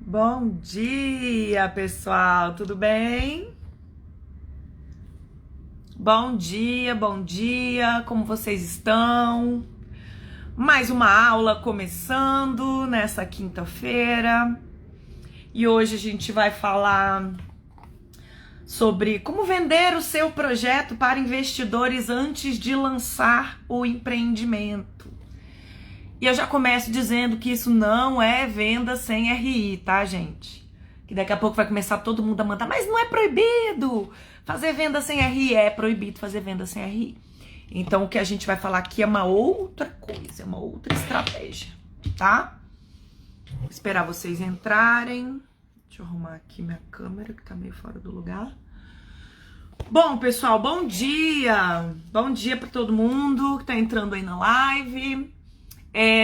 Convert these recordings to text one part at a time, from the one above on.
Bom dia, pessoal, tudo bem? Bom dia, como vocês estão? Mais uma aula começando nessa quinta-feira e hoje a gente vai falar sobre como vender o seu projeto para investidores antes de lançar o empreendimento. E eu já começo dizendo que isso não é venda sem RI, tá, gente? Que daqui a pouco vai começar todo mundo a mandar, mas não é proibido fazer venda sem RI. É proibido fazer venda sem RI. Então o que a gente vai falar aqui é uma outra coisa, é uma outra estratégia, tá? Vou esperar vocês entrarem. Deixa eu arrumar aqui minha câmera que tá meio fora do lugar. Bom, pessoal, bom dia! Bom dia para todo mundo que tá entrando aí na live.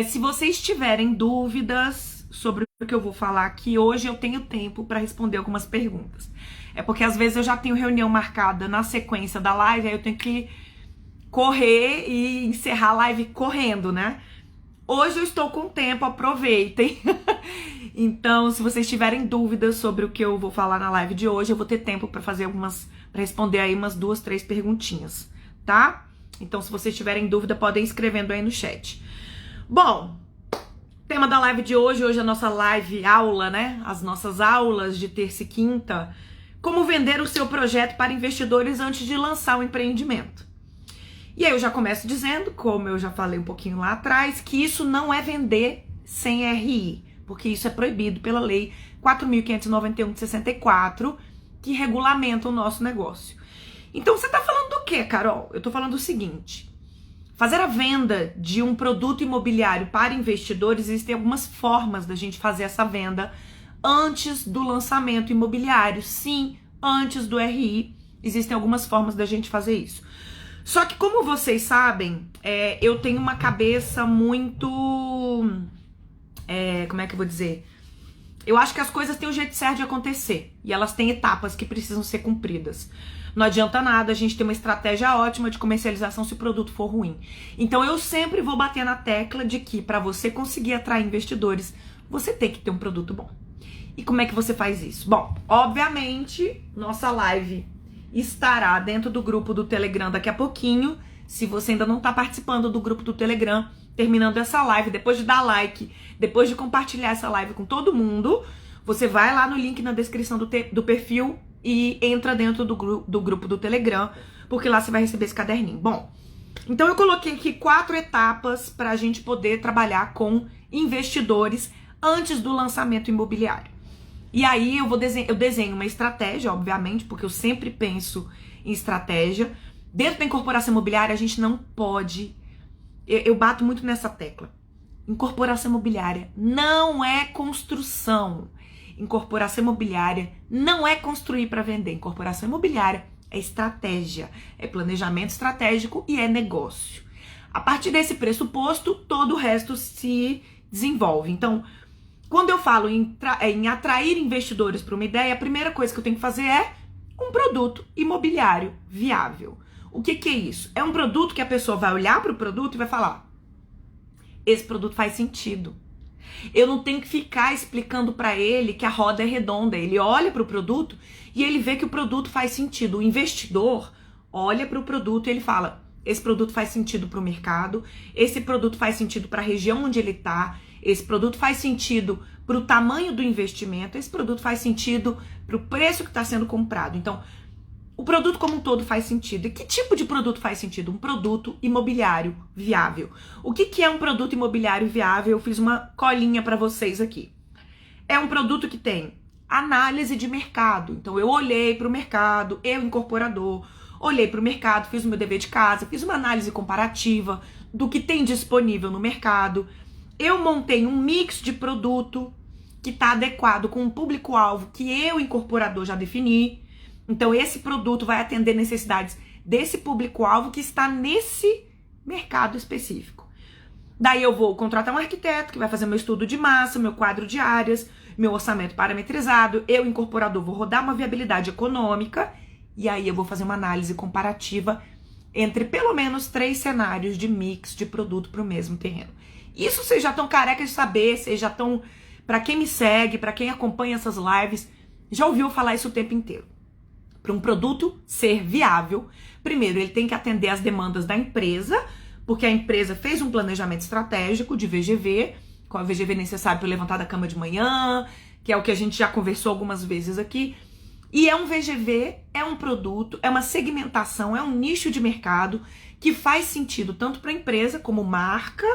Se vocês tiverem dúvidas sobre o que eu vou falar aqui, hoje eu tenho tempo para responder algumas perguntas. É porque às vezes eu já tenho reunião marcada na sequência da live, aí eu tenho que correr e encerrar a live correndo, né? Hoje eu estou com tempo, aproveitem. Então, se vocês tiverem dúvidas sobre o que eu vou falar na live de hoje, eu vou ter tempo para responder aí umas 2, 3 perguntinhas, tá? Então, se vocês tiverem dúvida, podem ir escrevendo aí no chat. Bom, tema da live de hoje é a nossa live aula, né? As nossas aulas de terça e quinta. Como vender o seu projeto para investidores antes de lançar o empreendimento. E aí eu já começo dizendo, como eu já falei um pouquinho lá atrás, que isso não é vender sem RI, porque isso é proibido pela lei 4.591 de 64, que regulamenta o nosso negócio. Então você tá falando do quê, Carol? Eu tô falando o seguinte: fazer a venda de um produto imobiliário para investidores, existem algumas formas da gente fazer essa venda antes do lançamento imobiliário. Sim, antes do RI, existem algumas formas da gente fazer isso. Só que, como vocês sabem, eu tenho uma cabeça muito... como é que eu vou dizer? Eu acho que as coisas têm um jeito certo de acontecer. E elas têm etapas que precisam ser cumpridas. Não adianta nada a gente ter uma estratégia ótima de comercialização se o produto for ruim. Então eu sempre vou bater na tecla de que para você conseguir atrair investidores, você tem que ter um produto bom. E como é que você faz isso? Bom, obviamente, nossa live estará dentro do grupo do Telegram daqui a pouquinho. Se você ainda não está participando do grupo do Telegram, terminando essa live, depois de dar like, depois de compartilhar essa live com todo mundo, você vai lá no link na descrição do perfil e entra dentro do grupo do Telegram, porque lá você vai receber esse caderninho. Bom, então eu coloquei aqui 4 etapas para a gente poder trabalhar com investidores antes do lançamento imobiliário. E aí eu desenho uma estratégia, obviamente, porque eu sempre penso em estratégia. Dentro da incorporação imobiliária, a gente não pode... Eu bato muito nessa tecla. Incorporação imobiliária não é construção. Incorporação imobiliária não é construir para vender. Incorporação imobiliária é estratégia, é planejamento estratégico e é negócio. A partir desse pressuposto, todo o resto se desenvolve. Então, quando eu falo em atrair investidores para uma ideia, a primeira coisa que eu tenho que fazer é um produto imobiliário viável. O que é isso? É um produto que a pessoa vai olhar para o produto e vai falar: esse produto faz sentido. Eu não tenho que ficar explicando para ele que a roda é redonda. Ele olha para o produto e ele vê que o produto faz sentido. O investidor olha para o produto e ele fala: esse produto faz sentido para o mercado, esse produto faz sentido para a região onde ele está, esse produto faz sentido para o tamanho do investimento, esse produto faz sentido para o preço que está sendo comprado. Então, o produto como um todo faz sentido. E que tipo de produto faz sentido? Um produto imobiliário viável. O que é um produto imobiliário viável? Eu fiz uma colinha para vocês aqui. É um produto que tem análise de mercado. Então, eu olhei para o mercado, eu, incorporador, olhei para o mercado, fiz o meu dever de casa, fiz uma análise comparativa do que tem disponível no mercado. Eu montei um mix de produto que está adequado com o público-alvo que eu, incorporador, já defini. Então, esse produto vai atender necessidades desse público-alvo que está nesse mercado específico. Daí eu vou contratar um arquiteto que vai fazer meu estudo de massa, meu quadro de áreas, meu orçamento parametrizado. Eu, incorporador, vou rodar uma viabilidade econômica e aí eu vou fazer uma análise comparativa entre pelo menos 3 cenários de mix de produto para o mesmo terreno. Isso vocês já estão carecas de saber, vocês já estão Para quem me segue, para quem acompanha essas lives, já ouviu falar isso o tempo inteiro. Para um produto ser viável, primeiro ele tem que atender às demandas da empresa, porque a empresa fez um planejamento estratégico de VGV, com a VGV necessária para levantar da cama de manhã, que é o que a gente já conversou algumas vezes aqui. E é um VGV, é um produto, é uma segmentação, é um nicho de mercado que faz sentido tanto para a empresa como marca,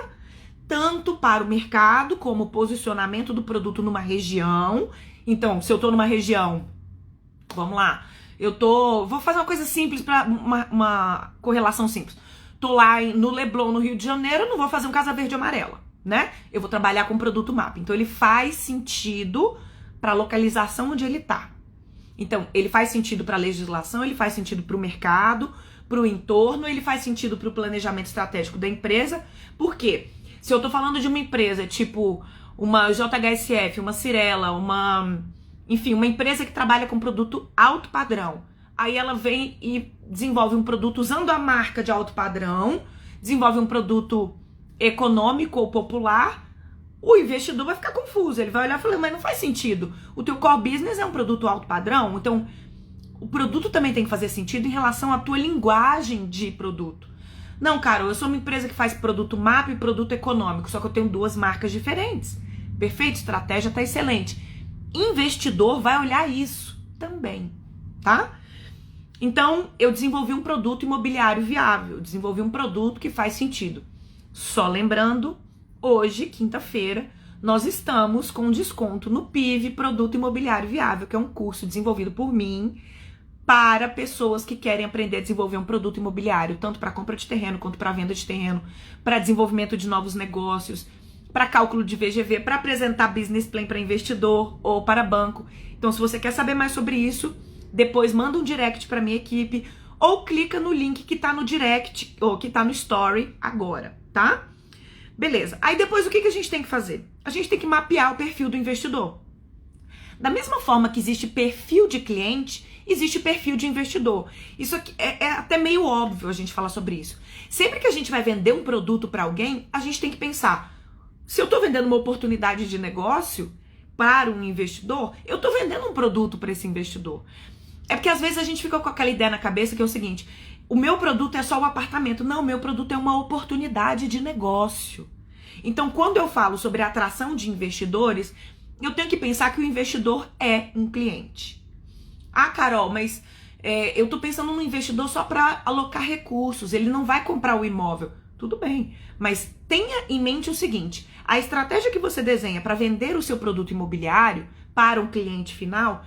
tanto para o mercado como posicionamento do produto numa região. Então, se eu tô numa região, vamos lá, vou fazer uma coisa simples, para uma correlação simples. Tô lá no Leblon, no Rio de Janeiro, eu não vou fazer um Casa Verde e Amarela, né? Eu vou trabalhar com produto mapa. Então, ele faz sentido para a localização onde ele tá. Então, ele faz sentido para a legislação, ele faz sentido para o mercado, para o entorno, ele faz sentido para o planejamento estratégico da empresa. Por quê? Se eu tô falando de uma empresa tipo uma JHSF, uma Cyrela, enfim, uma empresa que trabalha com produto alto padrão, aí ela vem e desenvolve um produto usando a marca de alto padrão, desenvolve um produto econômico ou popular, o investidor vai ficar confuso, ele vai olhar e falar, mas não faz sentido, o teu core business é um produto alto padrão, então o produto também tem que fazer sentido em relação à tua linguagem de produto. Não, Carol, eu sou uma empresa que faz produto mapa e produto econômico, só que eu tenho duas marcas diferentes. Perfeito? Estratégia tá excelente. Investidor vai olhar isso também, tá? Então, eu desenvolvi um produto imobiliário viável, desenvolvi um produto que faz sentido. Só lembrando, hoje, quinta-feira, nós estamos com desconto no PIV Produto Imobiliário Viável, que é um curso desenvolvido por mim para pessoas que querem aprender a desenvolver um produto imobiliário, tanto para compra de terreno quanto para venda de terreno, para desenvolvimento de novos negócios, para cálculo de VGV, para apresentar business plan para investidor ou para banco. Então, se você quer saber mais sobre isso, depois manda um direct para minha equipe ou clica no link que tá no direct ou que tá no story agora, tá? Beleza. Aí depois o que a gente tem que fazer? A gente tem que mapear o perfil do investidor. Da mesma forma que existe perfil de cliente, existe perfil de investidor. Isso aqui é até meio óbvio a gente falar sobre isso. Sempre que a gente vai vender um produto para alguém, a gente tem que pensar, se eu estou vendendo uma oportunidade de negócio para um investidor, eu estou vendendo um produto para esse investidor. É porque às vezes a gente fica com aquela ideia na cabeça que é o seguinte, o meu produto é só o apartamento. Não, o meu produto é uma oportunidade de negócio. Então, quando eu falo sobre a atração de investidores, eu tenho que pensar que o investidor é um cliente. Ah, Carol, mas eu estou pensando no investidor só para alocar recursos, ele não vai comprar o imóvel. Tudo bem, mas tenha em mente o seguinte, a estratégia que você desenha para vender o seu produto imobiliário para um cliente final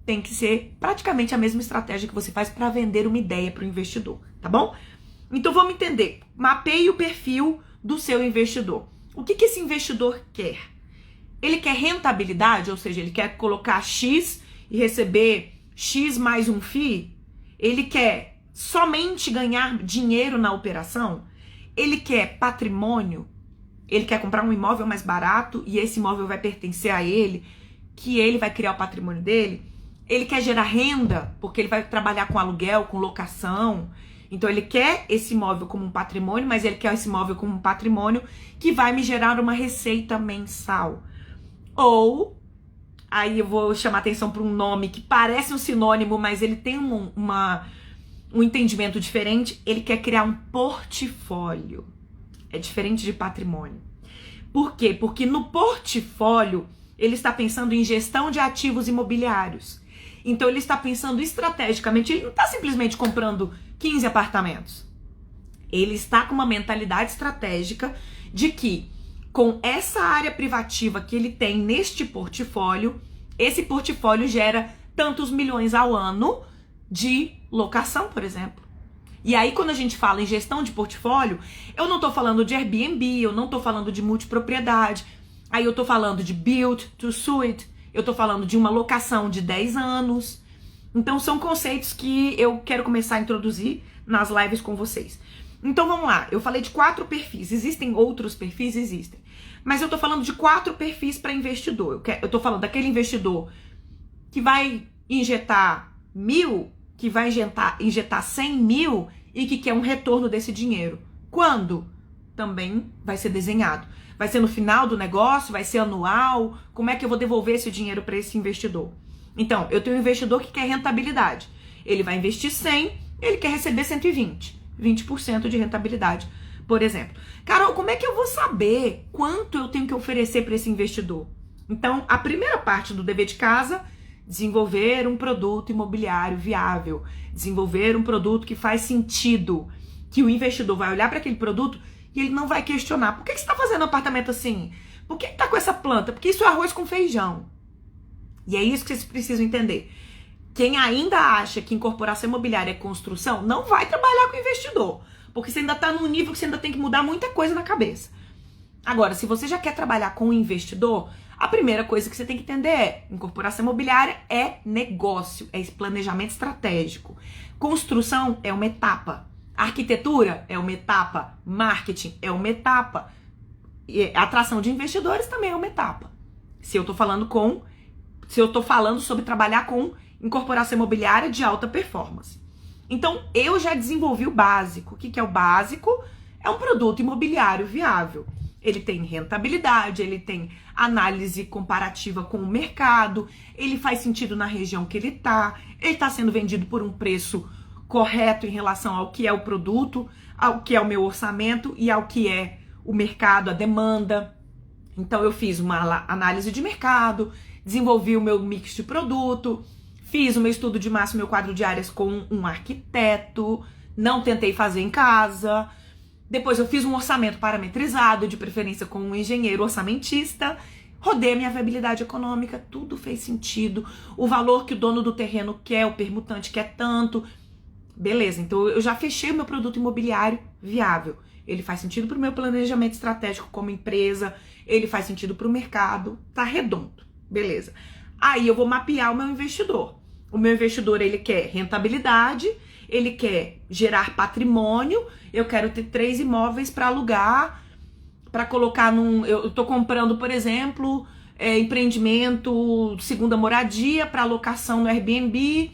tem que ser praticamente a mesma estratégia que você faz para vender uma ideia para o investidor, tá bom? Então vamos entender, mapeie o perfil do seu investidor. O que esse investidor quer? Ele quer rentabilidade, ou seja, ele quer colocar X e receber X mais um FII? Ele quer somente ganhar dinheiro na operação? Ele quer patrimônio? Ele quer comprar um imóvel mais barato e esse imóvel vai pertencer a ele, que ele vai criar o patrimônio dele? Ele quer gerar renda, porque ele vai trabalhar com aluguel, com locação. Então ele quer esse imóvel como um patrimônio, mas ele quer esse imóvel como um patrimônio que vai me gerar uma receita mensal. Ou, aí eu vou chamar atenção para um nome que parece um sinônimo, mas ele tem um entendimento diferente. Ele quer criar um portfólio. É diferente de patrimônio. Por quê? Porque no portfólio ele está pensando em gestão de ativos imobiliários. Então ele está pensando estrategicamente, ele não está simplesmente comprando 15 apartamentos. Ele está com uma mentalidade estratégica de que com essa área privativa que ele tem neste portfólio, esse portfólio gera tantos milhões ao ano de locação, por exemplo. E aí, quando a gente fala em gestão de portfólio, eu não tô falando de Airbnb, eu não tô falando de multipropriedade, aí eu tô falando de build to suit, eu tô falando de uma locação de 10 anos. Então, são conceitos que eu quero começar a introduzir nas lives com vocês. Então, vamos lá. Eu falei de 4 perfis. Existem outros perfis? Existem. Mas eu tô falando de 4 perfis para investidor. Eu tô falando daquele investidor que vai injetar 1.000, que vai injetar 100 mil e que quer um retorno desse dinheiro. Quando? Também vai ser desenhado. Vai ser no final do negócio? Vai ser anual? Como é que eu vou devolver esse dinheiro para esse investidor? Então, eu tenho um investidor que quer rentabilidade. Ele vai investir 100, ele quer receber 120. 20% de rentabilidade, por exemplo. Carol, como é que eu vou saber quanto eu tenho que oferecer para esse investidor? Então, a primeira parte do dever de casa, desenvolver um produto imobiliário viável, desenvolver um produto que faz sentido, que o investidor vai olhar para aquele produto e ele não vai questionar. Por que você está fazendo um apartamento assim? Por que está com essa planta? Porque isso é arroz com feijão. E é isso que vocês precisam entender. Quem ainda acha que incorporação imobiliária é construção, não vai trabalhar com investidor. Porque você ainda está num nível que você ainda tem que mudar muita coisa na cabeça. Agora, se você já quer trabalhar com investidor, a primeira coisa que você tem que entender é: incorporação imobiliária é negócio, é planejamento estratégico. Construção é uma etapa. Arquitetura é uma etapa. Marketing é uma etapa. E atração de investidores também é uma etapa. Se eu tô falando sobre trabalhar com incorporação imobiliária de alta performance. Então, eu já desenvolvi o básico. O que é o básico? É um produto imobiliário viável. Ele tem rentabilidade, ele tem análise comparativa com o mercado, ele faz sentido na região que ele está sendo vendido por um preço correto em relação ao que é o produto, ao que é o meu orçamento e ao que é o mercado, a demanda. Então, eu fiz uma análise de mercado, desenvolvi o meu mix de produto, fiz o meu estudo de máximo, meu quadro de áreas com um arquiteto, não tentei fazer em casa. Depois eu fiz um orçamento parametrizado, de preferência com um engenheiro orçamentista, rodei a minha viabilidade econômica, tudo fez sentido, o valor que o dono do terreno quer, o permutante quer tanto. Beleza, então eu já fechei o meu produto imobiliário viável. Ele faz sentido para o meu planejamento estratégico como empresa, ele faz sentido para o mercado, tá redondo, beleza. Aí eu vou mapear o meu investidor. O meu investidor, ele quer rentabilidade, ele quer gerar patrimônio, eu quero ter 3 imóveis para alugar, para colocar eu tô comprando, por exemplo, empreendimento, segunda moradia para alocação no Airbnb,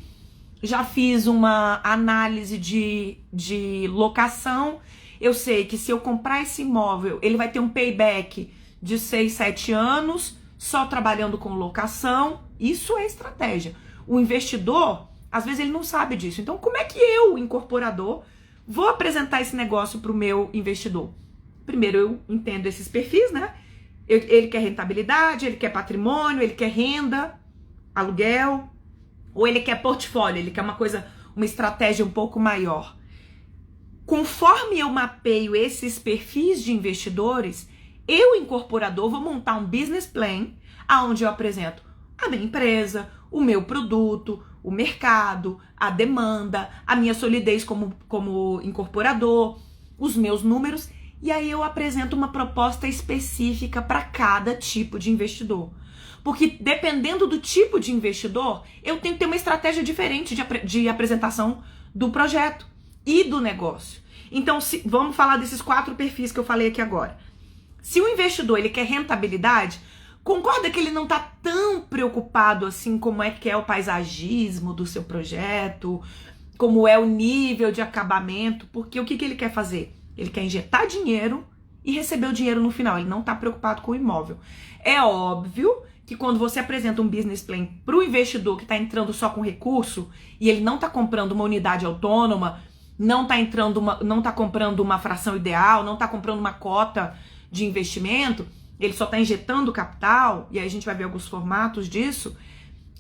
já fiz uma análise de locação, eu sei que se eu comprar esse imóvel, ele vai ter um payback de 6, 7 anos, só trabalhando com locação. Isso é estratégia. O investidor, às vezes ele não sabe disso. Então, como é que eu, incorporador, vou apresentar esse negócio para o meu investidor? Primeiro, eu entendo esses perfis, né? Ele quer rentabilidade, ele quer patrimônio, ele quer renda, aluguel, ou ele quer portfólio, ele quer uma estratégia um pouco maior. Conforme eu mapeio esses perfis de investidores, eu, incorporador, vou montar um business plan onde eu apresento a minha empresa, o meu produto, o mercado, a demanda, a minha solidez como incorporador, os meus números, e aí eu apresento uma proposta específica para cada tipo de investidor. Porque dependendo do tipo de investidor, eu tenho que ter uma estratégia diferente de apresentação do projeto e do negócio. Então, vamos falar desses 4 perfis que eu falei aqui agora. Se o investidor ele quer rentabilidade, concorda que ele não está tão preocupado assim como é que é o paisagismo do seu projeto, como é o nível de acabamento, porque o que ele quer fazer? Ele quer injetar dinheiro e receber o dinheiro no final, ele não está preocupado com o imóvel. É óbvio que quando você apresenta um business plan para o investidor que está entrando só com recurso e ele não está comprando uma unidade autônoma, não está comprando uma fração ideal, não está comprando uma cota de investimento, ele só está injetando capital, e aí a gente vai ver alguns formatos disso,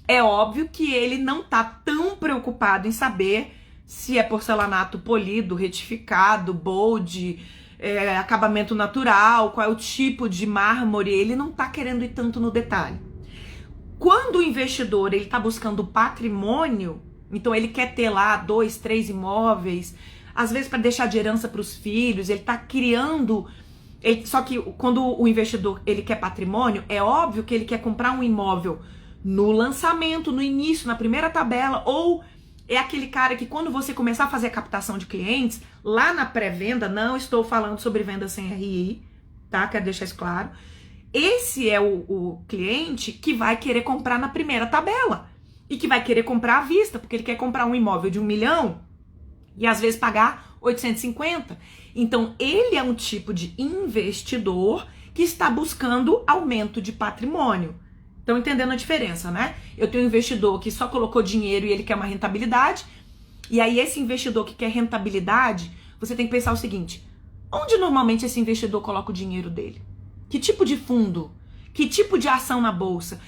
é óbvio que ele não está tão preocupado em saber se é porcelanato polido, retificado, bold, acabamento natural, qual é o tipo de mármore, ele não está querendo ir tanto no detalhe. Quando o investidor ele está buscando patrimônio, então ele quer ter lá 2, 3 imóveis, às vezes para deixar de herança para os filhos, ele está criando... Só que quando o investidor ele quer patrimônio, é óbvio que ele quer comprar um imóvel no lançamento, no início, na primeira tabela, ou é aquele cara que quando você começar a fazer a captação de clientes, lá na pré-venda, não estou falando sobre venda sem RI, tá? Quero deixar isso claro. Esse é o cliente que vai querer comprar na primeira tabela e que vai querer comprar à vista, porque ele quer comprar um imóvel de 1 milhão e às vezes pagar 850. Então, ele é um tipo de investidor que que está buscando aumento de patrimônio. Estão entendendo a diferença, né? Eu tenho um investidor que só colocou dinheiro e ele quer uma rentabilidade. E aí esse investidor que quer rentabilidade, você tem que pensar o seguinte: onde normalmente esse investidor coloca o dinheiro dele? Que tipo de fundo? Que tipo de ação na bolsa?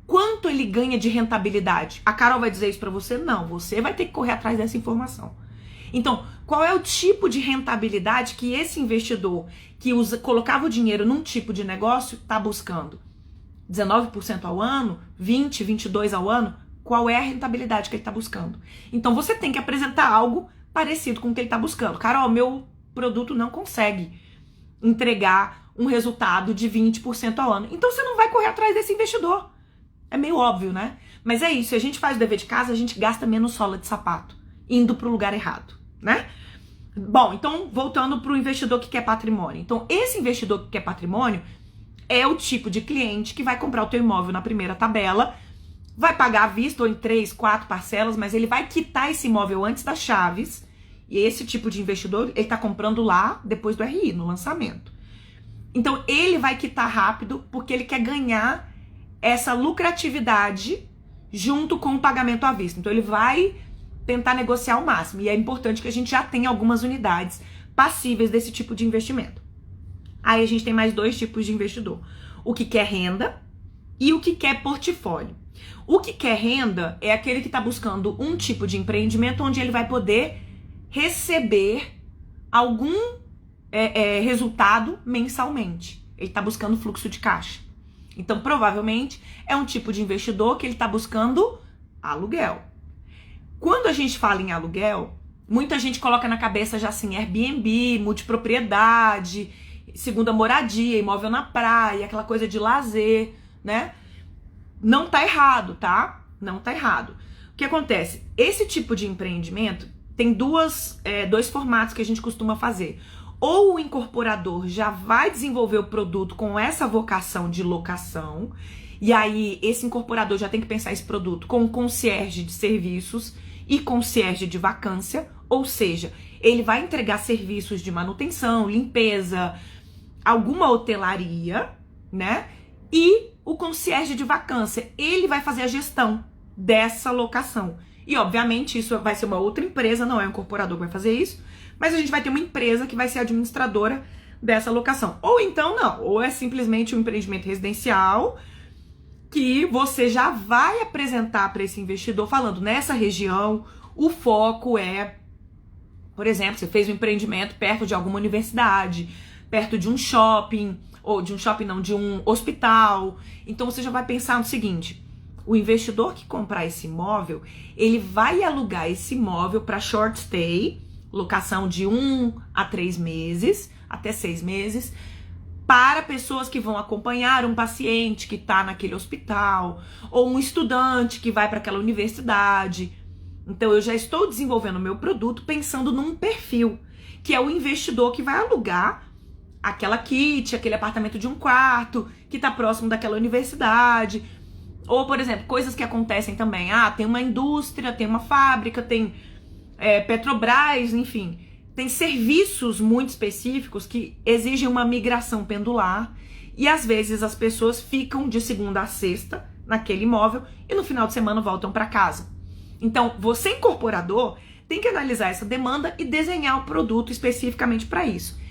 Quanto ele ganha de rentabilidade? A Carol vai dizer isso para você? Não, você vai ter que correr atrás dessa informação. Então, qual é o tipo de rentabilidade que esse investidor que colocava o dinheiro num tipo de negócio está buscando? 19% ao ano? 20%, 22% ao ano? Qual é a rentabilidade que ele está buscando? Então, você tem que apresentar algo parecido com o que ele está buscando. Carol, meu produto não consegue entregar um resultado de 20% ao ano. Então, você não vai correr atrás desse investidor. É meio óbvio, né? Mas é isso, se a gente faz o dever de casa, a gente gasta menos sola de sapato, indo para o lugar errado, né? Bom, então, voltando para o investidor que quer patrimônio. Então, esse investidor que quer patrimônio é o tipo de cliente que vai comprar o teu imóvel na primeira tabela, vai pagar à vista ou em 3, 4 parcelas, mas ele vai quitar esse imóvel antes das chaves. E esse tipo de investidor, ele tá comprando lá depois do RI, no lançamento. Então, ele vai quitar rápido porque ele quer ganhar essa lucratividade junto com o pagamento à vista. Então, ele vai tentar negociar ao máximo. E é importante que a gente já tenha algumas unidades passíveis desse tipo de investimento. Aí a gente tem mais 2 tipos de investidor. O que quer renda e o que quer portfólio. O que quer renda é aquele que está buscando um tipo de empreendimento onde ele vai poder receber algum resultado mensalmente. Ele está buscando fluxo de caixa. Então, provavelmente, é um tipo de investidor que ele está buscando aluguel. Quando a gente fala em aluguel, muita gente coloca na cabeça já assim, Airbnb, multipropriedade, segunda moradia, imóvel na praia, aquela coisa de lazer, né? Não tá errado, tá? Não tá errado. O que acontece? Esse tipo de empreendimento tem dois formatos que a gente costuma fazer. Ou o incorporador já vai desenvolver o produto com essa vocação de locação, e aí esse incorporador já tem que pensar esse produto com concierge de serviços e concierge de vacância, ou seja, ele vai entregar serviços de manutenção, limpeza, alguma hotelaria, né? E o concierge de vacância, ele vai fazer a gestão dessa locação. E, obviamente, isso vai ser uma outra empresa, não é um incorporador que vai fazer isso, mas a gente vai ter uma empresa que vai ser administradora dessa locação. Ou então, não, ou é simplesmente um empreendimento residencial que você já vai apresentar para esse investidor falando, nessa região, o foco é, por exemplo, você fez um empreendimento perto de alguma universidade, perto de um shopping, ou de um shopping não, de um hospital. Então você já vai pensar no seguinte: o investidor que comprar esse imóvel, ele vai alugar esse imóvel para short stay, locação de 1 a 3 meses, até 6 meses, para pessoas que vão acompanhar um paciente que está naquele hospital, ou um estudante que vai para aquela universidade. Então eu já estou desenvolvendo o meu produto pensando num perfil, que é o investidor que vai alugar aquela kit, aquele apartamento de um quarto, que está próximo daquela universidade. Ou, por exemplo, coisas que acontecem também. Tem uma indústria, tem uma fábrica, tem Petrobras, enfim. Tem serviços muito específicos que exigem uma migração pendular. E, às vezes, as pessoas ficam de segunda a sexta naquele imóvel e no final de semana voltam para casa. Então, você, incorporador, tem que analisar essa demanda e desenhar o produto especificamente para isso.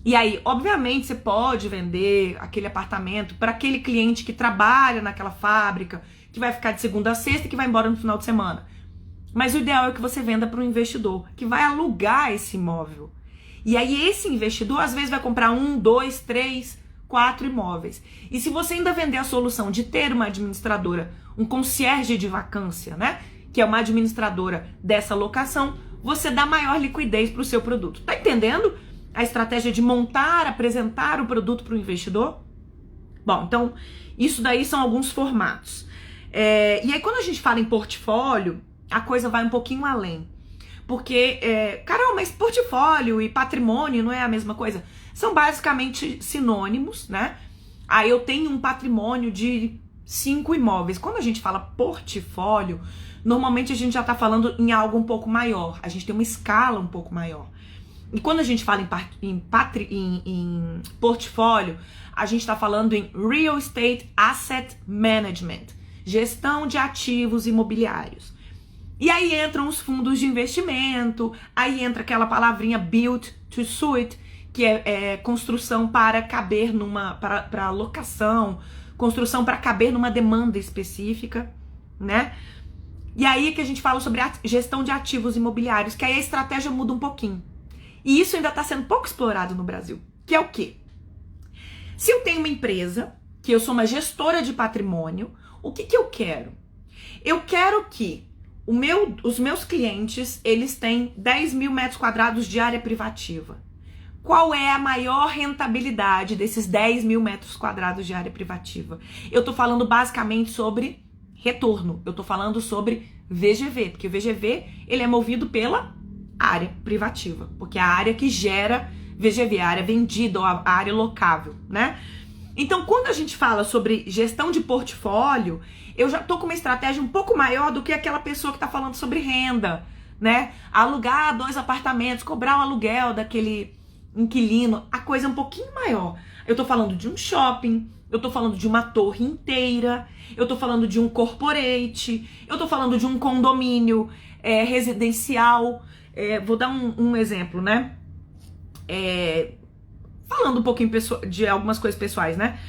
E aí, obviamente, você pode vender aquele apartamento para aquele cliente que trabalha naquela fábrica, que vai ficar de segunda a sexta e que vai embora no final de semana. Mas o ideal é que você venda para um investidor que vai alugar esse imóvel. E aí esse investidor, às vezes, vai comprar 1, 2, 3, 4 imóveis. E se você ainda vender a solução de ter uma administradora, um concierge de vacância, né? Que é uma administradora dessa locação, você dá maior liquidez para o seu produto. Tá entendendo a estratégia de montar, apresentar o produto para o investidor? Bom, então, isso daí são alguns formatos. E aí, quando a gente fala em portfólio, a coisa vai um pouquinho além. Porque, Carol, mas portfólio e patrimônio não é a mesma coisa? São basicamente sinônimos, né? Aí eu tenho um patrimônio de 5 imóveis. Quando a gente fala portfólio, normalmente a gente já está falando em algo um pouco maior. A gente tem uma escala um pouco maior. E quando a gente fala em portfólio, a gente está falando em Real Estate Asset Management, gestão de ativos imobiliários. E aí entram os fundos de investimento, aí entra aquela palavrinha Build to Suit, que é construção para caber para locação, construção para caber numa demanda específica, né? E aí que a gente fala sobre a gestão de ativos imobiliários, que aí a estratégia muda um pouquinho. E isso ainda está sendo pouco explorado no Brasil, que é o quê? Se eu tenho uma empresa, que eu sou uma gestora de patrimônio, o que eu quero? Eu quero que os meus clientes, eles têm 10 mil metros quadrados de área privativa. Qual é a maior rentabilidade desses 10 mil metros quadrados de área privativa? Eu tô falando basicamente sobre retorno. Eu tô falando sobre VGV, porque o VGV, ele é movido pela área privativa, porque é a área que gera VGV, a área vendida ou a área locável, né? Então, quando a gente fala sobre gestão de portfólio, eu já tô com uma estratégia um pouco maior do que aquela pessoa que tá falando sobre renda, né? Alugar 2 apartamentos, cobrar o aluguel daquele inquilino, a coisa é um pouquinho maior. Eu tô falando de um shopping, eu tô falando de uma torre inteira, eu tô falando de um corporate, eu tô falando de um condomínio residencial. Vou dar um exemplo, né? Falando um pouquinho de algumas coisas pessoais, né?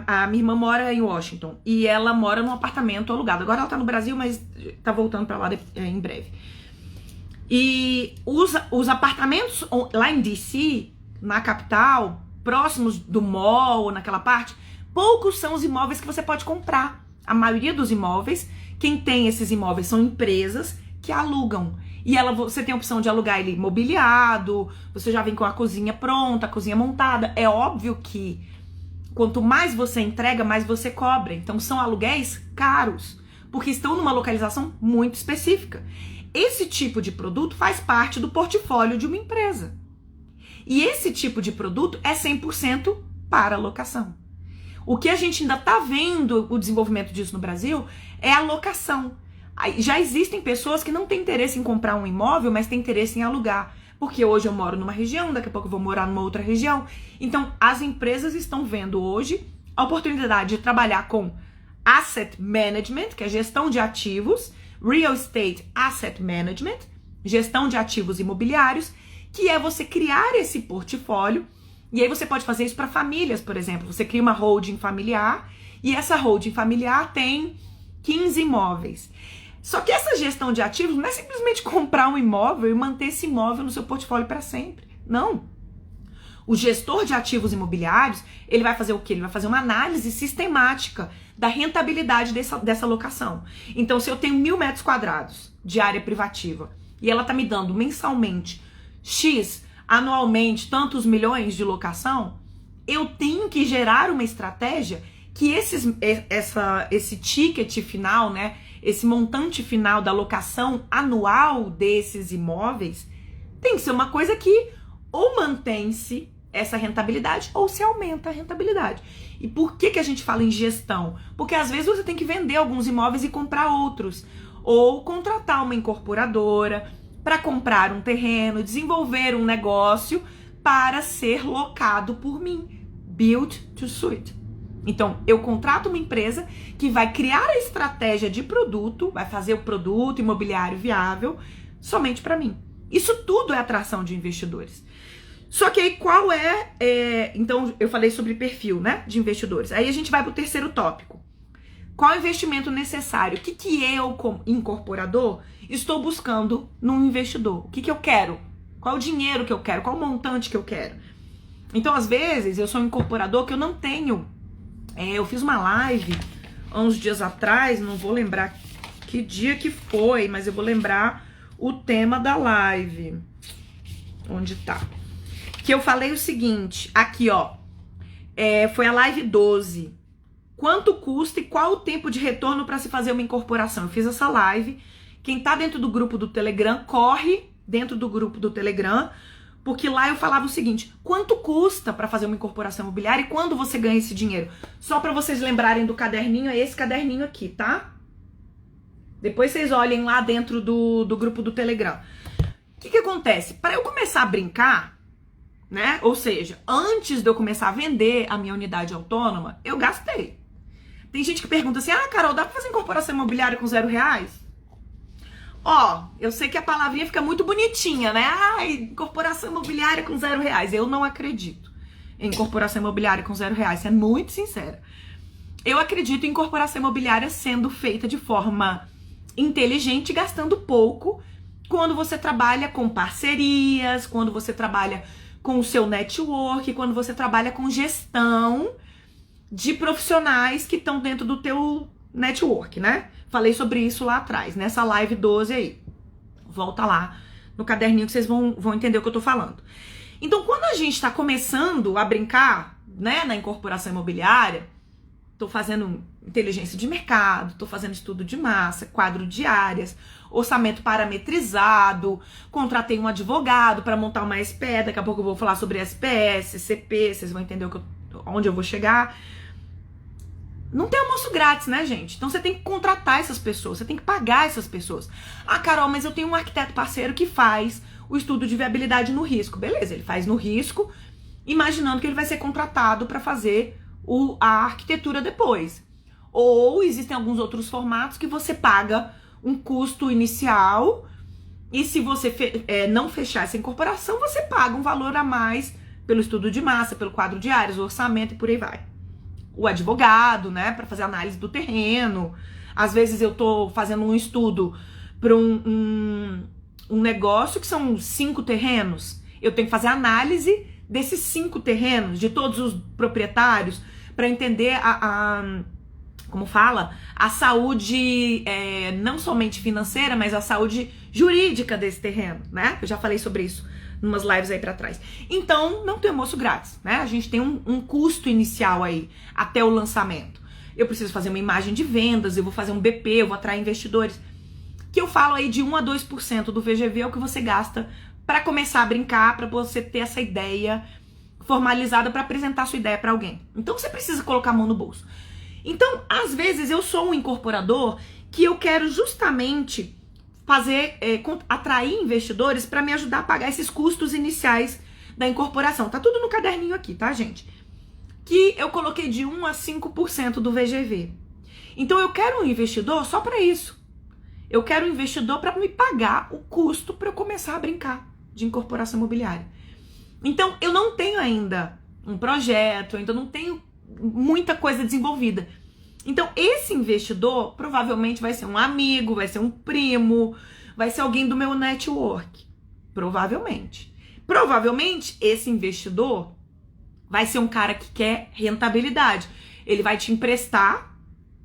A minha irmã mora em Washington e ela mora num apartamento alugado. Agora ela tá no Brasil, mas tá voltando pra lá em breve. E os apartamentos lá em DC, na capital, próximos do mall, naquela parte, poucos são os imóveis que você pode comprar. A maioria dos imóveis, quem tem esses imóveis são empresas que alugam. E você tem a opção de alugar ele mobiliado, você já vem com a cozinha pronta, a cozinha montada. É óbvio que quanto mais você entrega, mais você cobra. Então são aluguéis caros, porque estão numa localização muito específica. Esse tipo de produto faz parte do portfólio de uma empresa. E esse tipo de produto é 100% para locação. O que a gente ainda está vendo o desenvolvimento disso no Brasil é a locação. Já existem pessoas que não têm interesse em comprar um imóvel, mas têm interesse em alugar. Porque hoje eu moro numa região, daqui a pouco eu vou morar numa outra região. Então, as empresas estão vendo hoje a oportunidade de trabalhar com Asset Management, que é gestão de ativos, Real Estate Asset Management, gestão de ativos imobiliários, que é você criar esse portfólio. E aí você pode fazer isso para famílias, por exemplo. Você cria uma holding familiar e essa holding familiar tem 15 imóveis. Só que essa gestão de ativos não é simplesmente comprar um imóvel e manter esse imóvel no seu portfólio para sempre. Não. O gestor de ativos imobiliários, ele vai fazer o quê? Ele vai fazer uma análise sistemática da rentabilidade dessa locação. Então, se eu tenho 1.000 metros quadrados de área privativa e ela tá me dando mensalmente X, anualmente tantos milhões de locação, eu tenho que gerar uma estratégia que esse ticket final, né, esse montante final da locação anual desses imóveis tem que ser uma coisa que ou mantém-se essa rentabilidade ou se aumenta a rentabilidade. E por que a gente fala em gestão? Porque às vezes você tem que vender alguns imóveis e comprar outros, ou contratar uma incorporadora para comprar um terreno, desenvolver um negócio para ser locado por mim. Build to Suit. Então, eu contrato uma empresa que vai criar a estratégia de produto, vai fazer o produto imobiliário viável somente para mim. Isso tudo é atração de investidores. Só que aí qual então, eu falei sobre perfil, né, de investidores. Aí a gente vai para o terceiro tópico. Qual é o investimento necessário? O que eu, como incorporador, estou buscando num investidor? O que eu quero? Qual é o dinheiro que eu quero? Qual o montante que eu quero? Então, às vezes, eu sou um incorporador que eu não tenho. Eu fiz uma live há uns dias atrás, não vou lembrar que dia que foi, mas eu vou lembrar o tema da live. Onde tá? Que eu falei o seguinte, aqui ó, foi a live 12. Quanto custa e qual o tempo de retorno para se fazer uma incorporação? Eu fiz essa live. Quem tá dentro do grupo do Telegram, corre dentro do grupo do Telegram, porque lá eu falava o seguinte, quanto custa para fazer uma incorporação imobiliária e quando você ganha esse dinheiro? Só para vocês lembrarem do caderninho, é esse caderninho aqui, tá? Depois vocês olhem lá dentro do grupo do Telegram. que acontece? Para eu começar a brincar, né? Ou seja, antes de eu começar a vender a minha unidade autônoma, eu gastei. Tem gente que pergunta assim, Carol, dá pra fazer incorporação imobiliária com R$0? Ó, eu sei que a palavrinha fica muito bonitinha, né? Incorporação imobiliária com R$0. Eu não acredito em incorporação imobiliária com R$0, isso é muito sincera. Eu acredito em incorporação imobiliária sendo feita de forma inteligente, gastando pouco, quando você trabalha com parcerias, quando você trabalha com o seu network, quando você trabalha com gestão de profissionais que estão dentro do teu network, né? Falei sobre isso lá atrás, nessa live 12 aí. Volta lá no caderninho que vocês vão entender o que eu tô falando. Então, quando a gente tá começando a brincar, né, na incorporação imobiliária, tô fazendo inteligência de mercado, tô fazendo estudo de massa, quadro de áreas, orçamento parametrizado, contratei um advogado para montar uma SPE, daqui a pouco eu vou falar sobre SPS, CP, vocês vão entender onde eu vou chegar. Não tem almoço grátis, né, gente? Então você tem que contratar essas pessoas, você tem que pagar essas pessoas. Carol, mas eu tenho um arquiteto parceiro que faz o estudo de viabilidade no risco. Beleza, ele faz no risco, imaginando que ele vai ser contratado para fazer a arquitetura depois. Ou existem alguns outros formatos que você paga um custo inicial e se você não fechar essa incorporação, você paga um valor a mais pelo estudo de massa, pelo quadro de áreas, o orçamento e por aí vai. O advogado, né, para fazer análise do terreno. Às vezes eu tô fazendo um estudo para um negócio que são 5 terrenos. Eu tenho que fazer análise desses 5 terrenos, de todos os proprietários, para entender como fala, a saúde não somente financeira, mas a saúde jurídica desse terreno, né? Eu já falei sobre isso numas lives aí pra trás. Então, não tem almoço grátis, né? A gente tem um custo inicial aí, até o lançamento. Eu preciso fazer uma imagem de vendas, eu vou fazer um BP, eu vou atrair investidores. Que eu falo aí de 1 a 2% do VGV é o que você gasta para começar a brincar, para você ter essa ideia formalizada para apresentar sua ideia para alguém. Então, você precisa colocar a mão no bolso. Então, às vezes, eu sou um incorporador que eu quero justamente atrair investidores para me ajudar a pagar esses custos iniciais da incorporação. Tá tudo no caderninho aqui, tá, gente? Que eu coloquei de 1 a 5% do VGV. Então, eu quero um investidor só para isso. Eu quero um investidor para me pagar o custo para eu começar a brincar de incorporação imobiliária. Então, eu não tenho ainda um projeto, eu ainda não tenho muita coisa desenvolvida. Então, esse investidor provavelmente vai ser um amigo, vai ser um primo, vai ser alguém do meu network. Provavelmente. Provavelmente, esse investidor vai ser um cara que quer rentabilidade. Ele vai te emprestar,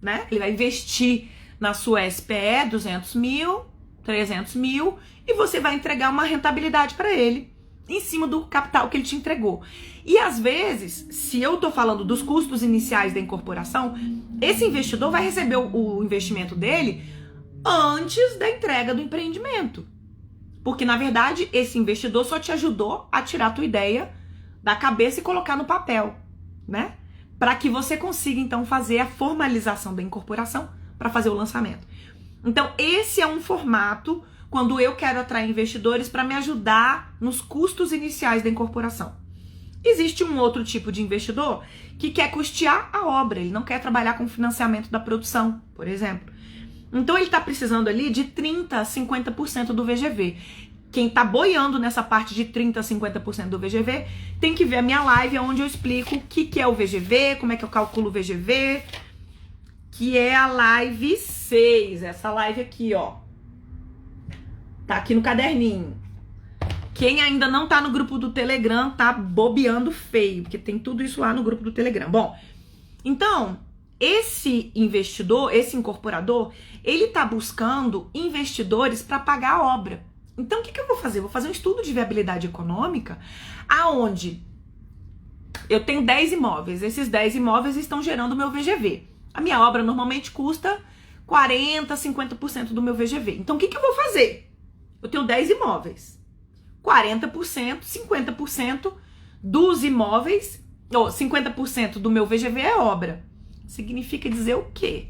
né? Ele vai investir na sua SPE 200 mil, 300 mil, e você vai entregar uma rentabilidade para ele em cima do capital que ele te entregou. E às vezes, se eu tô falando dos custos iniciais da incorporação, esse investidor vai receber o investimento dele antes da entrega do empreendimento. Porque, na verdade, esse investidor só te ajudou a tirar a tua ideia da cabeça e colocar no papel, né? Para que você consiga, então, fazer a formalização da incorporação para fazer o lançamento. Então, esse é um formato quando eu quero atrair investidores para me ajudar nos custos iniciais da incorporação. Existe um outro tipo de investidor que quer custear a obra, ele não quer trabalhar com financiamento da produção, por exemplo. Então ele está precisando ali de 30% a 50% do VGV. Quem está boiando nessa parte de 30% a 50% do VGV tem que ver a minha live onde eu explico o que é o VGV, como é que eu calculo o VGV, que é a live 6, essa live aqui, ó. Tá aqui no caderninho. Quem ainda não tá no grupo do Telegram tá bobeando feio, porque tem tudo isso lá no grupo do Telegram. Bom, então, esse investidor, esse incorporador, ele tá buscando investidores para pagar a obra. Então, o que eu vou fazer? Eu vou fazer um estudo de viabilidade econômica aonde eu tenho 10 imóveis. Esses 10 imóveis estão gerando o meu VGV. A minha obra normalmente custa 40%, 50% do meu VGV. Então, o que eu vou fazer? Eu tenho 10 imóveis. 40%, 50% dos imóveis, ou 50% do meu VGV é obra. Significa dizer o quê?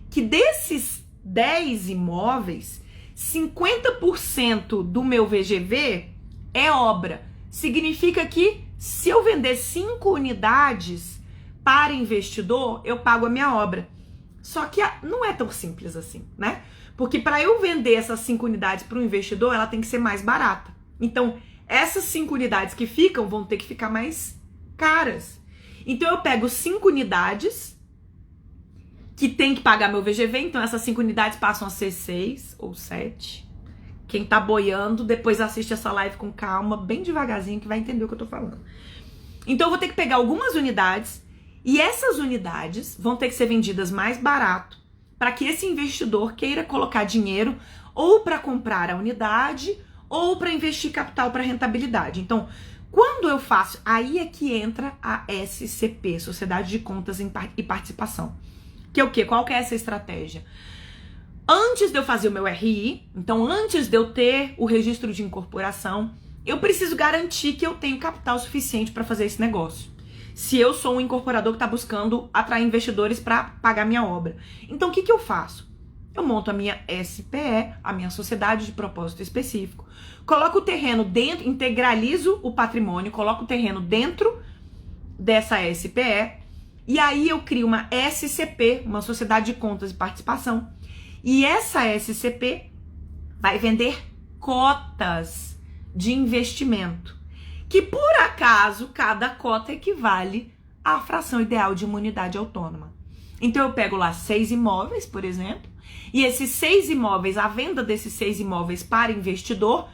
Que desses 10 imóveis, 50% do meu VGV é obra. Significa que se eu vender 5 unidades para investidor, eu pago a minha obra. Só que não é tão simples assim, né? Porque para eu vender essas 5 unidades para o investidor, ela tem que ser mais barata. Então, essas 5 unidades que ficam vão ter que ficar mais caras. Então, eu pego 5 unidades que tem que pagar meu VGV, então essas 5 unidades passam a ser 6 ou 7. Quem tá boiando, depois assiste essa live com calma, bem devagarzinho, que vai entender o que eu tô falando. Então, eu vou ter que pegar algumas unidades e essas unidades vão ter que ser vendidas mais barato para que esse investidor queira colocar dinheiro ou para comprar a unidade ou para investir capital para rentabilidade. Então, quando eu faço, aí é que entra a SCP, Sociedade de Contas e Participação. Que é o quê? Qual que é essa estratégia? Antes de eu fazer o meu RI, então antes de eu ter o registro de incorporação, eu preciso garantir que eu tenho capital suficiente para fazer esse negócio. Se eu sou um incorporador que está buscando atrair investidores para pagar minha obra. Então, o que eu faço? Eu monto a minha SPE, a minha Sociedade de Propósito Específico, coloco o terreno dentro, integralizo o patrimônio, coloco o terreno dentro dessa SPE, e aí eu crio uma SCP, uma Sociedade de Contas e Participação, e essa SCP vai vender cotas de investimento, que por acaso cada cota equivale à fração ideal de uma unidade autônoma. Então eu pego lá 6 imóveis, por exemplo, e esses 6 imóveis, a venda desses 6 imóveis para investidor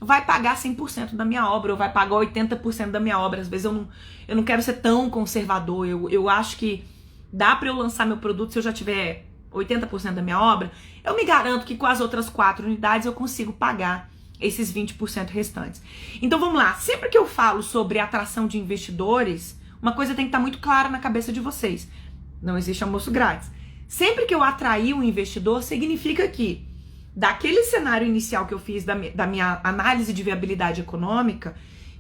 vai pagar 100% da minha obra, ou vai pagar 80% da minha obra. Às vezes eu não quero ser tão conservador, eu acho que dá para eu lançar meu produto se eu já tiver 80% da minha obra, eu me garanto que com as outras 4 unidades eu consigo pagar esses 20% restantes. Então vamos lá, sempre que eu falo sobre atração de investidores, uma coisa tem que estar muito clara na cabeça de vocês. Não existe almoço grátis. Sempre que eu atrair um investidor, significa que daquele cenário inicial que eu fiz, da minha análise de viabilidade econômica,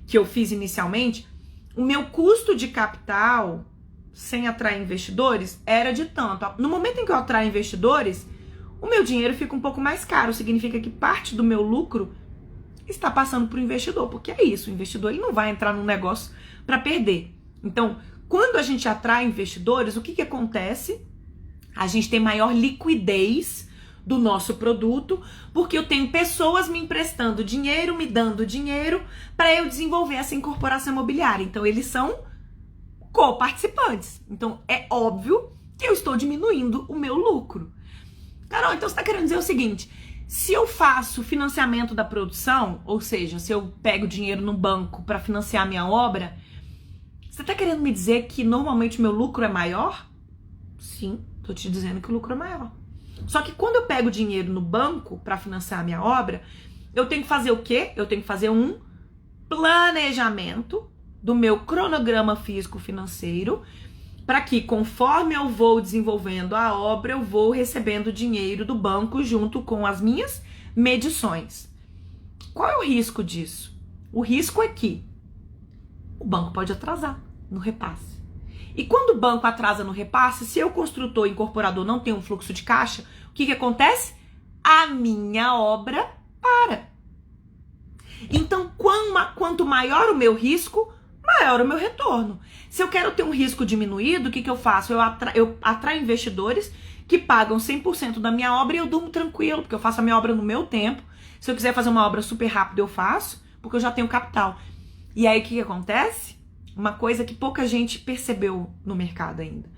que eu fiz inicialmente, o meu custo de capital, sem atrair investidores, era de tanto. No momento em que eu atraio investidores, o meu dinheiro fica um pouco mais caro. Significa que parte do meu lucro está passando para o investidor, porque é isso, o investidor ele não vai entrar num negócio para perder. Então, quando a gente atrai investidores, o que acontece? A gente tem maior liquidez do nosso produto, porque eu tenho pessoas me emprestando dinheiro, me dando dinheiro para eu desenvolver essa incorporação imobiliária. Então, eles são coparticipantes. Então, é óbvio que eu estou diminuindo o meu lucro. Carol, então você está querendo dizer o seguinte: se eu faço financiamento da produção, ou seja, se eu pego dinheiro no banco para financiar a minha obra, você está querendo me dizer que normalmente o meu lucro é maior? Sim, estou te dizendo que o lucro é maior. Só que quando eu pego dinheiro no banco para financiar a minha obra, eu tenho que fazer o quê? Eu tenho que fazer um planejamento do meu cronograma físico-financeiro, para que, conforme eu vou desenvolvendo a obra, eu vou recebendo dinheiro do banco junto com as minhas medições. Qual é o risco disso? O risco é que o banco pode atrasar no repasse. E quando o banco atrasa no repasse, se eu, construtor e incorporador, não tenho um fluxo de caixa, o que acontece? A minha obra para. Então, quanto maior o meu risco, maior o meu retorno. Se eu quero ter um risco diminuído, o que eu faço? Eu atraio investidores que pagam 100% da minha obra e eu durmo tranquilo, porque eu faço a minha obra no meu tempo. Se eu quiser fazer uma obra super rápida, eu faço, porque eu já tenho capital. E aí, o que acontece? Uma coisa que pouca gente percebeu no mercado ainda.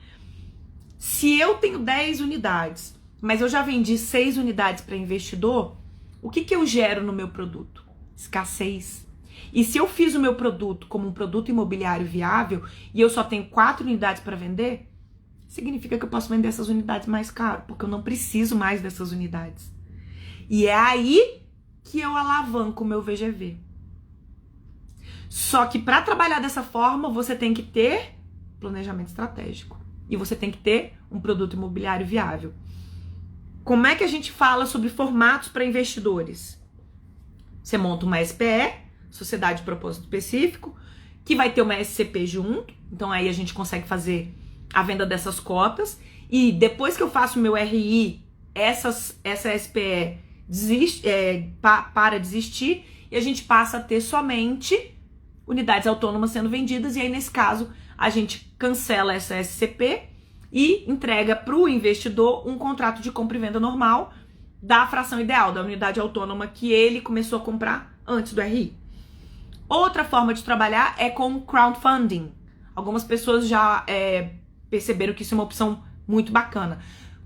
Se eu tenho 10 unidades, mas eu já vendi 6 unidades para investidor, o que eu gero no meu produto? Escassez. E se eu fiz o meu produto como um produto imobiliário viável e eu só tenho 4 unidades para vender, significa que eu posso vender essas unidades mais caro, porque eu não preciso mais dessas unidades. E é aí que eu alavanco o meu VGV. Só que para trabalhar dessa forma, você tem que ter planejamento estratégico. E você tem que ter um produto imobiliário viável. Como é que a gente fala sobre formatos para investidores? Você monta uma SPE, Sociedade de Propósito Específico, que vai ter uma SCP junto. Então aí a gente consegue fazer a venda dessas cotas. E depois que eu faço o meu RI, essa SPE para de existir e a gente passa a ter somente unidades autônomas sendo vendidas, e aí nesse caso a gente cancela essa SCP e entrega para o investidor um contrato de compra e venda normal da fração ideal, da unidade autônoma que ele começou a comprar antes do RI. Outra forma de trabalhar é com crowdfunding. Algumas pessoas já perceberam que isso é uma opção muito bacana.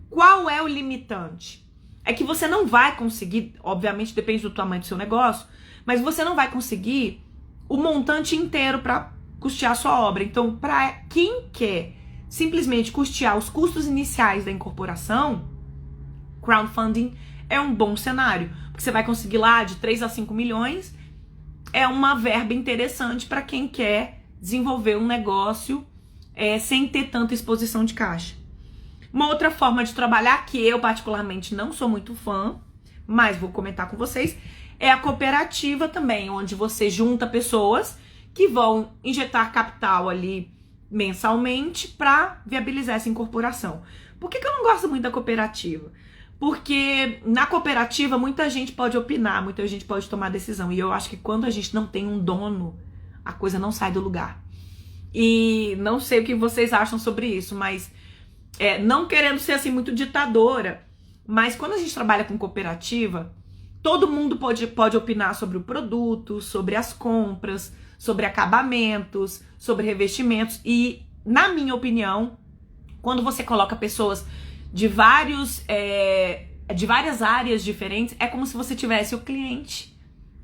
Qual é o limitante? É que você não vai conseguir, obviamente depende do tamanho do seu negócio, mas você não vai conseguir o montante inteiro para custear a sua obra. Então, para quem quer simplesmente custear os custos iniciais da incorporação, crowdfunding é um bom cenário, porque você vai conseguir lá de 3 a 5 milhões, é uma verba interessante para quem quer desenvolver um negócio sem ter tanta exposição de caixa. Uma outra forma de trabalhar, que eu particularmente não sou muito fã, mas vou comentar com vocês, é a cooperativa também, onde você junta pessoas que vão injetar capital ali mensalmente para viabilizar essa incorporação. Por que eu não gosto muito da cooperativa? Porque na cooperativa muita gente pode opinar, muita gente pode tomar decisão. E eu acho que quando a gente não tem um dono, a coisa não sai do lugar. E não sei o que vocês acham sobre isso, mas não querendo ser assim muito ditadora, mas quando a gente trabalha com cooperativa, todo mundo pode opinar sobre o produto, sobre as compras, sobre acabamentos, sobre revestimentos. E, na minha opinião, quando você coloca pessoas de várias áreas diferentes, é como se você tivesse o cliente,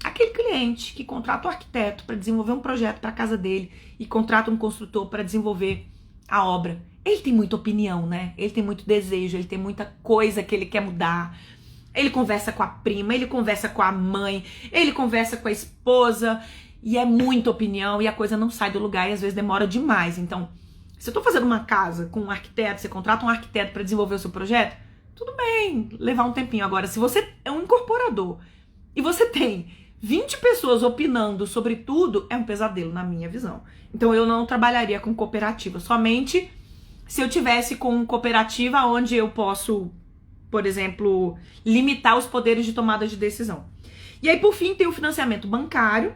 aquele cliente que contrata o arquiteto para desenvolver um projeto para a casa dele e contrata um construtor para desenvolver a obra. Ele tem muita opinião, né? Ele tem muito desejo, ele tem muita coisa que ele quer mudar. Ele conversa com a prima, ele conversa com a mãe, ele conversa com a esposa, e é muita opinião e a coisa não sai do lugar e às vezes demora demais. Então, se eu tô fazendo uma casa com um arquiteto, você contrata um arquiteto para desenvolver o seu projeto, tudo bem, levar um tempinho. Agora, se você é um incorporador e você tem 20 pessoas opinando sobre tudo, é um pesadelo na minha visão. Então, eu não trabalharia com cooperativa, somente se eu tivesse com cooperativa onde eu posso, por exemplo, limitar os poderes de tomada de decisão. E aí, por fim, tem o financiamento bancário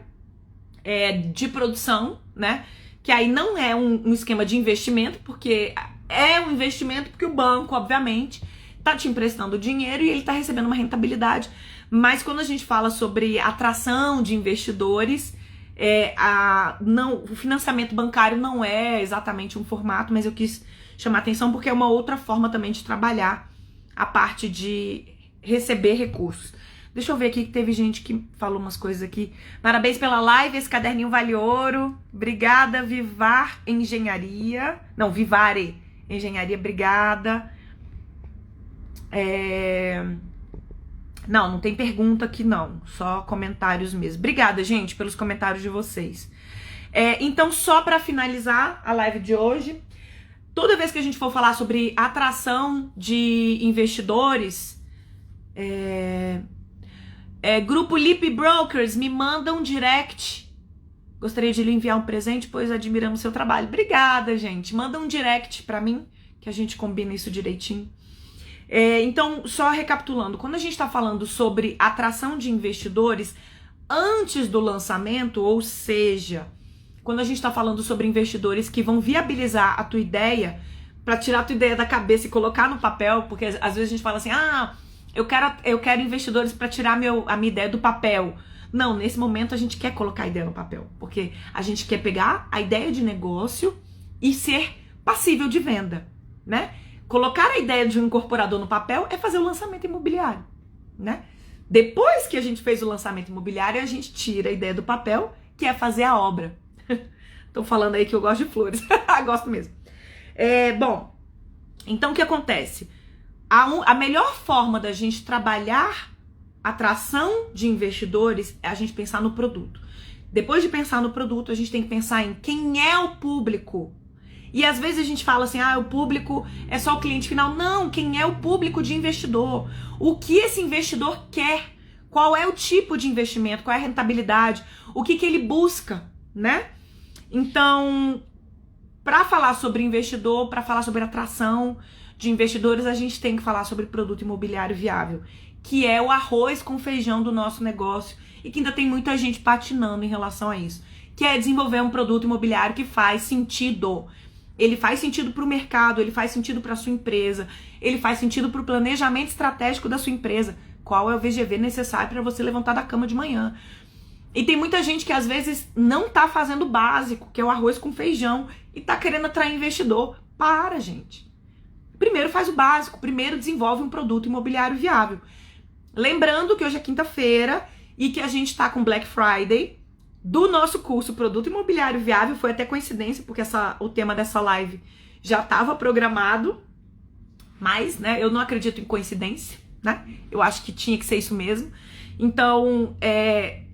de produção, né? Que aí não é um esquema de investimento, porque é um investimento porque o banco, obviamente, tá te emprestando dinheiro e ele tá recebendo uma rentabilidade. Mas quando a gente fala sobre atração de investidores, o financiamento bancário não é exatamente um formato, mas eu quis chamar atenção porque é uma outra forma também de trabalhar a parte de receber recursos. Deixa eu ver aqui que teve gente que falou umas coisas aqui. Parabéns pela live, esse caderninho vale ouro. Obrigada, Vivare Engenharia, obrigada. Não tem pergunta aqui não, só comentários mesmo. Obrigada, gente, pelos comentários de vocês. Então, só para finalizar a live de hoje, toda vez que a gente for falar sobre atração de investidores, Grupo Lip Brokers, me manda um direct. Gostaria de lhe enviar um presente, pois admiramos seu trabalho. Obrigada, gente. Manda um direct pra mim, que a gente combina isso direitinho. Então, só recapitulando, quando a gente tá falando sobre atração de investidores antes do lançamento, ou seja, quando a gente tá falando sobre investidores que vão viabilizar a tua ideia, pra tirar a tua ideia da cabeça e colocar no papel, porque às vezes a gente fala assim, eu quero investidores para tirar a minha ideia do papel. Não, nesse momento a gente quer colocar a ideia no papel, porque a gente quer pegar a ideia de negócio e ser passível de venda, né? Colocar a ideia de um incorporador no papel é fazer o lançamento imobiliário, né? Depois que a gente fez o lançamento imobiliário, a gente tira a ideia do papel, que é fazer a obra. Tô falando aí que eu gosto de flores. Gosto mesmo. Bom, então o que acontece? A melhor forma da gente trabalhar atração de investidores é a gente pensar no produto. Depois de pensar no produto, a gente tem que pensar em quem é o público. E às vezes a gente fala assim, o público é só o cliente final. Não, quem é o público de investidor? O que esse investidor quer? Qual é o tipo de investimento? Qual é a rentabilidade? O que ele busca, né? Então, para falar sobre investidor, para falar sobre atração de investidores, a gente tem que falar sobre produto imobiliário viável. que é o arroz com feijão do nosso negócio e que ainda tem muita gente patinando em relação a isso, que é desenvolver um produto imobiliário que faz sentido. Ele faz sentido para o mercado, ele faz sentido para a sua empresa, ele faz sentido para o planejamento estratégico da sua empresa. Qual é o VGV necessário para você levantar da cama de manhã? E tem muita gente que às vezes não tá fazendo o básico, que é o arroz com feijão, e tá querendo atrair investidor. Para, gente. Primeiro faz o básico, primeiro desenvolve um produto imobiliário viável. Lembrando que hoje é quinta-feira e que a gente tá com Black Friday do nosso curso Produto Imobiliário Viável. Foi até coincidência, porque o tema dessa live já estava programado, mas, né, eu não acredito em coincidência, né? Eu acho que tinha que ser isso mesmo. Então,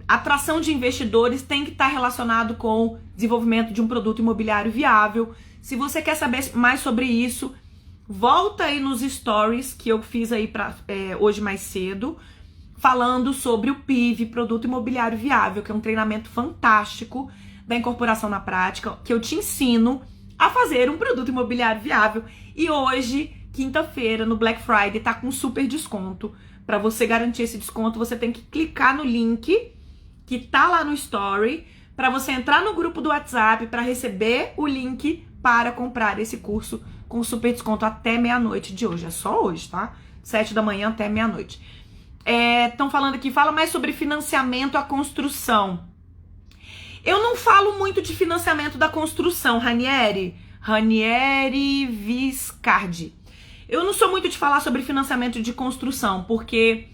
atração de investidores tem que estar relacionado com o desenvolvimento de um produto imobiliário viável. Se você quer saber mais sobre isso, volta aí nos stories que eu fiz aí hoje mais cedo, falando sobre o PIV, Produto Imobiliário Viável, que é um treinamento fantástico da incorporação na prática, que eu te ensino a fazer um produto imobiliário viável. E hoje, quinta-feira, no Black Friday, tá com super desconto. Para você garantir esse desconto, você tem que clicar no link que tá lá no story, para você entrar no grupo do WhatsApp para receber o link para comprar esse curso com super desconto até meia-noite de hoje. É só hoje, tá? 7 da manhã até meia-noite. Estão falando aqui, fala mais sobre financiamento à construção. Eu não falo muito de financiamento da construção, Ranieri Viscardi. Eu não sou muito de falar sobre financiamento de construção, porque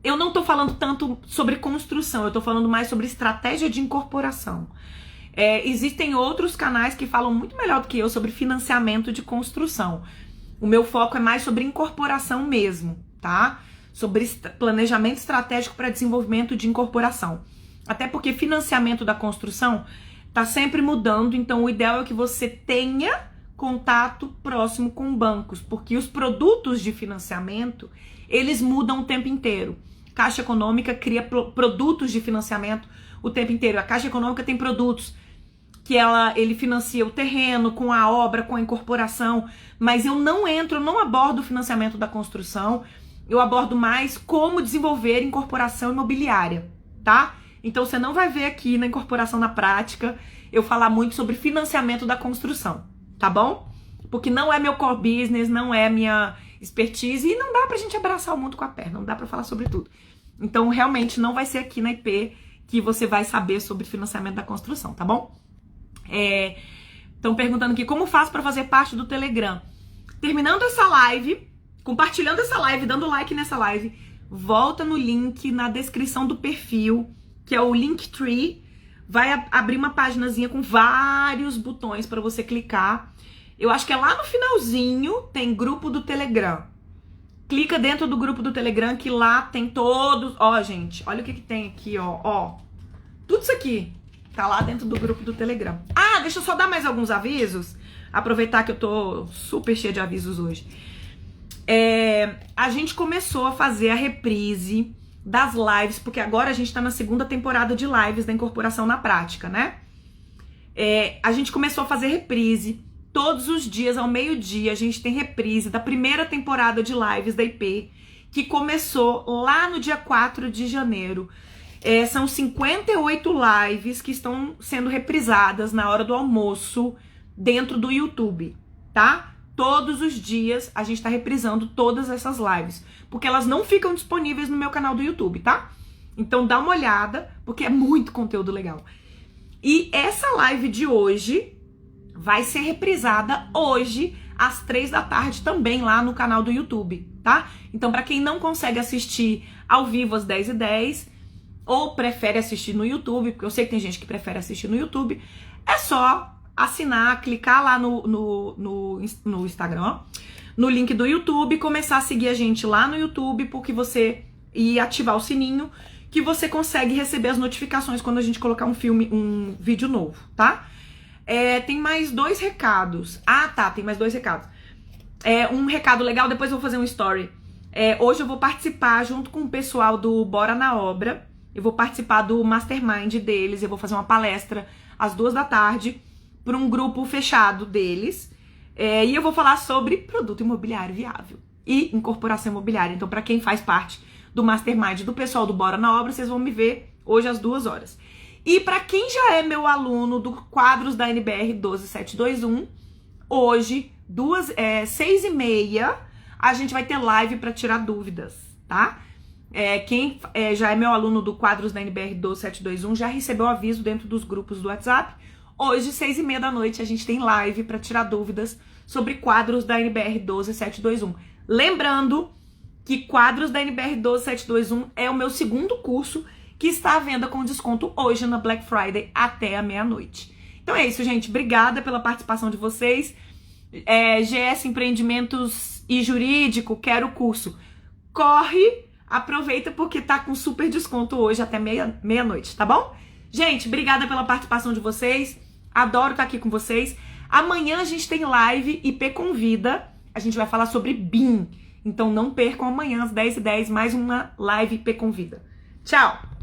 eu não tô falando tanto sobre construção, eu tô falando mais sobre estratégia de incorporação. Existem outros canais que falam muito melhor do que eu sobre financiamento de construção. O meu foco é mais sobre incorporação mesmo, tá? Sobre planejamento estratégico para desenvolvimento de incorporação. Até porque financiamento da construção tá sempre mudando, então o ideal é que você tenha contato próximo com bancos, porque os produtos de financiamento, eles mudam o tempo inteiro. Caixa Econômica cria produtos de financiamento o tempo inteiro. A Caixa Econômica tem produtos que ele financia o terreno com a obra, com a incorporação, mas eu não abordo o financiamento da construção, eu abordo mais como desenvolver incorporação imobiliária, tá? Então você não vai ver aqui na Incorporação na Prática eu falar muito sobre financiamento da construção, tá bom? Porque não é meu core business, não é minha expertise e não dá pra gente abraçar o mundo com a perna, não dá pra falar sobre tudo. Então realmente não vai ser aqui na IP que você vai saber sobre financiamento da construção, tá bom? Estão perguntando aqui como faço para fazer parte do Telegram. Terminando essa live, compartilhando essa live, dando like nessa live, volta no link na descrição do perfil, que é o Linktree. Vai abrir uma paginazinha com vários botões para você clicar. Eu acho que é lá no finalzinho, tem grupo do Telegram. Clica dentro do grupo do Telegram, que lá tem todos... Ó, gente, olha o que tem aqui, ó. Tudo isso aqui tá lá dentro do grupo do Telegram. Ah, deixa eu só dar mais alguns avisos. Aproveitar que eu tô super cheia de avisos hoje. A gente começou a fazer a reprise das lives, porque agora a gente tá na segunda temporada de lives da Incorporação na Prática, né? A gente começou a fazer reprise. Todos os dias, ao meio-dia, a gente tem reprise da primeira temporada de lives da IP, que começou lá no dia 4 de janeiro. São 58 lives que estão sendo reprisadas na hora do almoço dentro do YouTube, tá? Todos os dias a gente tá reprisando todas essas lives, porque elas não ficam disponíveis no meu canal do YouTube, tá? Então dá uma olhada, porque é muito conteúdo legal. E essa live de hoje vai ser reprisada hoje às 3 da tarde também lá no canal do YouTube, tá? Então para quem não consegue assistir ao vivo às 10h10 ou prefere assistir no YouTube, porque eu sei que tem gente que prefere assistir no YouTube, é só assinar, clicar lá no Instagram, no link do YouTube, começar a seguir a gente lá no YouTube, e ativar o sininho, que você consegue receber as notificações quando a gente colocar um vídeo novo, tá? Tem mais 2 recados. Ah, tá, tem mais 2 recados. Um recado legal, depois eu vou fazer um story. Hoje eu vou participar junto com o pessoal do Bora na Obra. Eu vou participar do mastermind deles, eu vou fazer uma palestra às 2 da tarde para um grupo fechado deles. E eu vou falar sobre produto imobiliário viável e incorporação imobiliária. Então, para quem faz parte do Mastermind do pessoal do Bora na Obra, vocês vão me ver hoje às 2 horas. E para quem já é meu aluno do Quadros da NBR 12721, hoje, 6h30, a gente vai ter live para tirar dúvidas, tá? Quem já é meu aluno do Quadros da NBR 12721 já recebeu aviso dentro dos grupos do WhatsApp. Hoje, 6h30 da noite, a gente tem live para tirar dúvidas sobre Quadros da NBR 12721. Lembrando que Quadros da NBR 12721 é o meu segundo curso que está à venda com desconto hoje na Black Friday até a meia-noite. Então é isso, gente. Obrigada pela participação de vocês. GS Empreendimentos e Jurídico, quero o curso. Corre, aproveita porque tá com super desconto hoje até meia-noite, tá bom? Gente, obrigada pela participação de vocês. Adoro estar aqui com vocês. Amanhã a gente tem live IP Convida. A gente vai falar sobre BIM. Então não percam amanhã às 10h10 mais uma live IP Convida. Tchau!